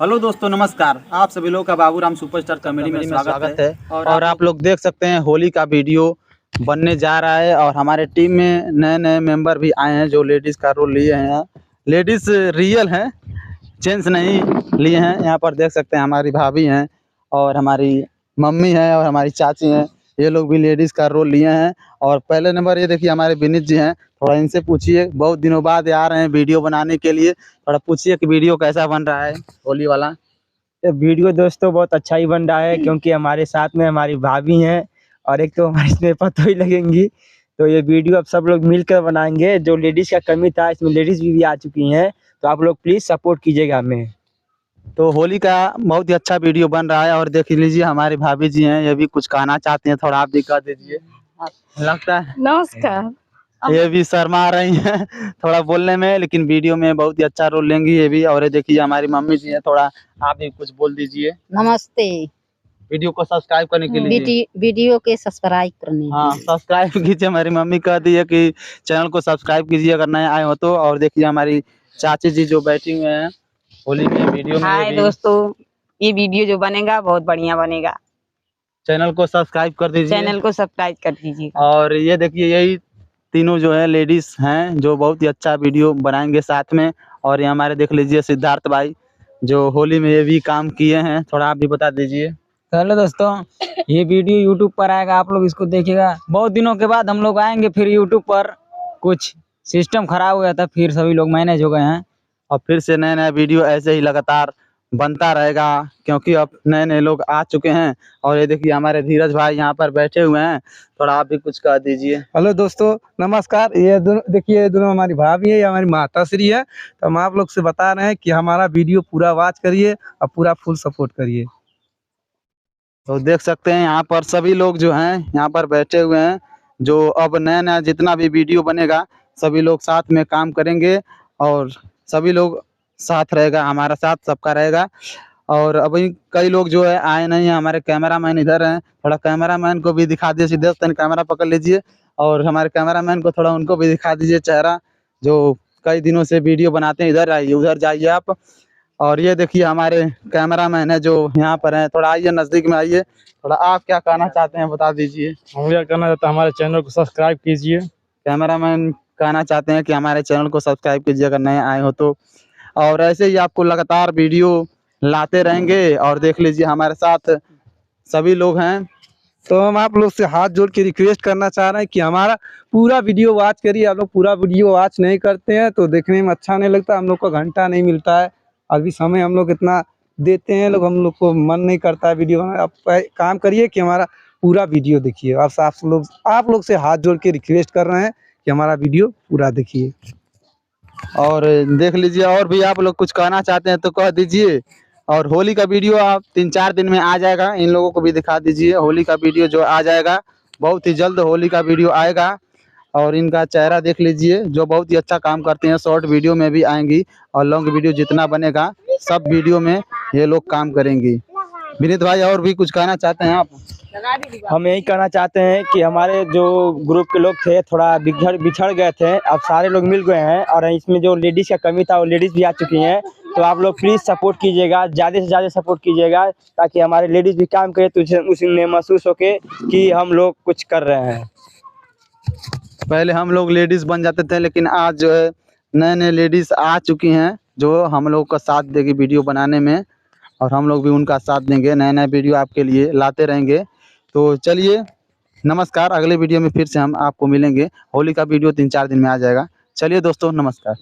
Hello दोस्तों, नमस्कार। आप सभी लोग का बाबूराम सुपरस्टार कॉमेडी में स्वागत है। और आप लोग देख सकते हैं होली का वीडियो बनने जा रहा है और हमारे टीम में नए नए मेंबर भी आए हैं जो लेडीज़ का रोल लिए हैं। लेडीज़ रियल हैं, जेंट्स नहीं लिए हैं। यहाँ पर देख सकते हैं हमारी भाभी हैं और हमारी मम्मी हैं और हमारी चाची हैं, ये लोग भी लेडीज़ का रोल लिए हैं। और पहले नंबर ये देखिए हमारे विनीत जी हैं, थोड़ा इनसे पूछिए, बहुत दिनों बाद आ रहे हैं वीडियो बनाने के लिए, थोड़ा पूछिए कि वीडियो कैसा बन रहा है होली वाला। ये वीडियो दोस्तों बहुत अच्छा ही बन रहा है क्योंकि हमारे साथ में हमारी भाभी हैं और एक तो हमारी स्नेपा तो ही लगेंगी। तो ये वीडियो अब सब लोग मिलकर बनाएंगे। जो लेडीज का कमी था इसमें लेडीज भी आ चुकी हैं, तो आप लोग प्लीज सपोर्ट कीजिएगा हमें। तो होली का बहुत ही अच्छा वीडियो बन रहा है और देख लीजिए हमारी भाभी जी हैं, ये भी कुछ कहना चाहती हैं, थोड़ा आप भी कह दीजिए। लगता है नमस्कार। ये भी शर्मा रही हैं थोड़ा बोलने में, लेकिन वीडियो में बहुत ही अच्छा रोल लेंगी ये भी। और ये देखिए हमारी मम्मी जी हैं, थोड़ा आप भी कुछ बोल दीजिए नमस्ते। वीडियो को सब्सक्राइब करने के लिए। वीडियो के सब्सक्राइब करने हाँ, सब्सक्राइब कीजिए। हमारी मम्मी कह दी है कि चैनल को सब्सक्राइब कीजिए अगर नए आए हो तो। और देखिए हमारी चाची जी जो बैठी हुए हैं होली में वीडियो में। हाय दोस्तों, ये वीडियो जो बनेगा बहुत बढ़िया बनेगा। चैनल को सब्सक्राइब कर दीजिए। चैनल को सब्सक्राइब कर दीजिए। और ये देखिए यही तीनों जो है लेडीज हैं जो बहुत ही अच्छा वीडियो बनाएंगे साथ में। और ये हमारे देख लीजिए सिद्धार्थ भाई जो होली में ये भी काम किए हैं, थोड़ा आप भी बता दीजिए। हेलो दोस्तों, ये वीडियो यूट्यूब पर आएगा, आप लोग इसको देखिएगा। बहुत दिनों के बाद हम लोग आएंगे फिर यूट्यूब पर। कुछ सिस्टम खराब हो गया था, फिर सभी लोग मैनेज हो गए हैं। और फिर से नया नया वीडियो ऐसे ही लगातार बनता रहेगा क्योंकि अब नए नए लोग आ चुके हैं। और ये देखिए हमारे धीरज भाई यहाँ पर बैठे हुए हैं, थोड़ा आप भी कुछ कह दीजिए। हेलो दोस्तों, नमस्कार। ये दोनों देखिए, ये दोनों हमारी भाभी है, ये हमारी माता श्री है। तो हम आप लोग से बता रहे हैं कि हमारा वीडियो पूरा वॉच करिए और पूरा फुल सपोर्ट करिए। तो देख सकते हैं यहाँ पर सभी लोग जो हैं यहाँ पर बैठे हुए हैं, जो अब नया नया जितना भी वीडियो बनेगा सभी लोग साथ में काम करेंगे और सभी लोग साथ रहेगा, हमारा साथ सबका रहेगा। और अभी कई लोग जो है आए नहीं हैं, हमारे कैमरामैन इधर हैं, थोड़ा कैमरामैन को भी दिखा दीजिए। सीधे तन कैमरा पकड़ लीजिए और हमारे कैमरामैन को थोड़ा उनको भी दिखा दीजिए चेहरा, जो कई दिनों से वीडियो बनाते हैं। इधर आइए, उधर जाइए आप। और ये देखिए हमारे कैमरामैन है जो यहाँ पर हैं, थोड़ा आइए नज़दीक में आइए, थोड़ा आप क्या कहना चाहते हैं बता दीजिए। हम क्या करना चाहते हैं, हमारे चैनल को सब्सक्राइब कीजिए। कैमरामैन कहना चाहते हैं कि हमारे चैनल को सब्सक्राइब कीजिए अगर नए आए हो तो। और ऐसे ही आपको लगातार वीडियो लाते रहेंगे। और देख लीजिए हमारे साथ सभी लोग हैं। तो हम आप लोग से हाथ जोड़ के रिक्वेस्ट करना चाह रहे हैं कि हमारा पूरा वीडियो वॉच करिए। आप लोग पूरा वीडियो वॉच नहीं करते हैं तो देखने में अच्छा नहीं लगता, हम लोग को घंटा नहीं मिलता है। अभी समय हम लोग इतना देते हैं, लोग हम लोग को मन नहीं करता है वीडियो बनाने। आप काम करिए कि हमारा पूरा वीडियो देखिए। आप लोग से हाथ जोड़ के रिक्वेस्ट कर रहे हैं कि हमारा वीडियो पूरा देखिए। और देख लीजिए और भी आप लोग कुछ कहना चाहते हैं तो कह दीजिए। और होली का वीडियो आप 3-4 दिन में आ जाएगा, इन लोगों को भी दिखा दीजिए। होली का वीडियो जो आ जाएगा बहुत ही जल्द, होली का वीडियो आएगा। और इनका चेहरा देख लीजिए, जो बहुत ही अच्छा काम करते हैं। शॉर्ट वीडियो में भी आएंगी और लॉन्ग वीडियो जितना बनेगा सब वीडियो में ये लोग काम करेंगी। विनीत भाई और भी कुछ कहना चाहते हैं आप? हम यही कहना चाहते हैं कि हमारे जो ग्रुप के लोग थे थोड़ा बिछड़ गए थे, अब सारे लोग मिल गए हैं। और इसमें जो लेडीज का कमी था वो लेडीज भी आ चुकी हैं। तो आप लोग प्लीज सपोर्ट कीजिएगा, ज़्यादा से ज़्यादा सपोर्ट कीजिएगा ताकि हमारे लेडीज भी काम करे, तो उसे महसूस होके कि हम लोग कुछ कर रहे हैं। पहले हम लोग लेडीज़ बन जाते थे, लेकिन आज जो है नए नए लेडीज़ आ चुकी हैं जो हम लोग का साथ देगी वीडियो बनाने में। और हम लोग भी उनका साथ देंगे, नए नए वीडियो आपके लिए लाते रहेंगे। तो चलिए नमस्कार, अगले वीडियो में फिर से हम आपको मिलेंगे। होली का वीडियो 3-4 दिन में आ जाएगा। चलिए दोस्तों, नमस्कार।